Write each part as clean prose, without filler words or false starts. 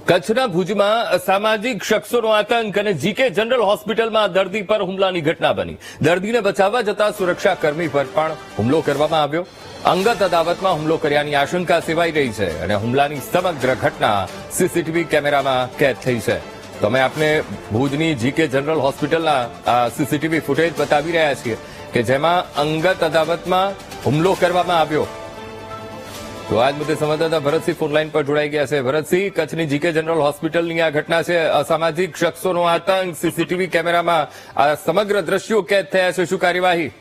કચ્છના ભુજમાં અસામાજિક શખ્સોનો આતંક અને જીકે જનરલ હોસ્પિટલમાં દર્દી પર હુમલાની ઘટના બની. દર્દીને બચાવવા જતા સુરક્ષાકર્મી પર પણ હુમલો કરવામાં આવ્યો. અંગત અદાવતમાં હુમલો કર્યાની આશંકા સેવાઈ રહી છે અને હુમલાની સમગ્ર ઘટના સીસીટીવી કેમેરામાં કેદ થઈ છે. તો અમે આપને ભુજની જીકે જનરલ હોસ્પિટલના સીસીટીવી ફૂટેજ બતાવી રહ્યા છીએ કે જેમાં અંગત અદાવતમાં હુમલો કરવામાં આવ્યો. તો આજ મુદ્દે સંવાદદાતા ભરતસિંહ ફોનલાઈન પર જોડાઈ ગયા છે. ભરતસિંહ, કચ્છની જીકે જનરલ હોસ્પિટલની આ ઘટના છે. અસામાજિક શખ્સોનો આતંક, સીસીટીવી કેમેરામાં આ સમગ્ર દ્રશ્યો કેદ થયા છે. શું કાર્યવાહી?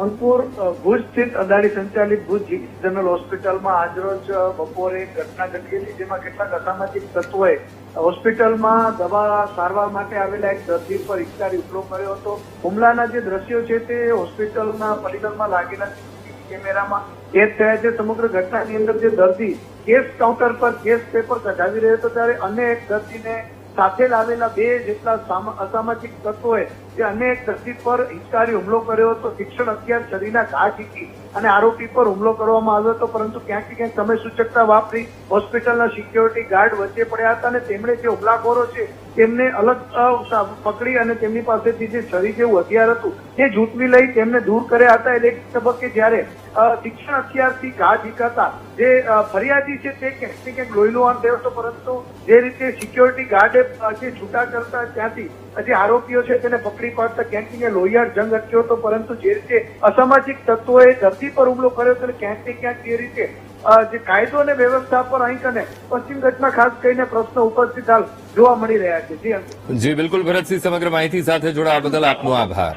અંકુર, ભુજ સ્થિત અદાણી સંચાલિત ભુજ જનરલ હોસ્પિટલમાં આજરોજ બપોરે ઘટના ઘટી હતી, જેમાં કેટલાક અસામાજિક તત્વોએ હોસ્પિટલમાં દવા સારવાર માટે આવેલા એક દર્દી પર હિંસારી હુમલો કર્યો હતો. હુમલાના જે દ્રશ્યો છે તે હોસ્પિટલના પરિસરમાં લાગેલા કેમેરામાં કેદ થયા છે. સમગ્ર ઘટનાની અંદર જે દર્દી કેસ કાઉન્ટર પર કેસ પેપર કઢાવી રહ્યો હતો ત્યારે અન્ય એક દર્દીને સાથે લાવેલા બે જેટલા અસામાજિક તત્વોએ જે અન્ય એક દર્દી પર હિંસારી હુમલો કર્યો હતો. તીક્ષ્ણ હથિયાર શરીરના ઘા ઝીકી અને આરોપી પર હુમલો કરવામાં આવ્યો હતો, પરંતુ ક્યાંક ક્યાંક સમય સૂચકતા વાપરી હોસ્પિટલના સિક્યોરિટી ગાર્ડ વચ્ચે પડ્યા હતા અને તેમણે જે હુમલાખોરો છે તેમને અલગ પકડી અને તેમની પાસેથી જે છરી જેવું હથિયાર હતું તે ઝૂંટવી લઈ તેમને દૂર કર્યા હતા. એટલે એક તબક્કે જયારે તીક્ષ્ણ હથિયારથી ઘા ઝીકાતા જે ફરિયાદી છે તે ક્યાંક ને ક્યાંક લોહીલું આમ થયો હતો, પરંતુ જે રીતે સિક્યોરિટી ગાર્ડે જે છૂટા કરતા ત્યાંથી જે આરોપીઓ છે તેને પકડી પાડતા ક્યાંક ને લોહિયાળ જંગ અટક્યો હતો. પરંતુ જે રીતે અસામાજિક તત્વોએ દર્દી પર હુમલો કર્યો હતો ક્યાંક ને ક્યાંક જે રીતે જે કાયદો અને વ્યવસ્થા પર અહીં કને પશ્ચિમ કચ્છમાં ખાસ કરીને પ્રશ્નો ઉપસ્થિત હાલ જોવા મળી રહ્યા છે. જી બિલકુલ ભરતસિંહ, સમગ્ર માહિતી સાથે જોડાવા બદલ આપનો આભાર.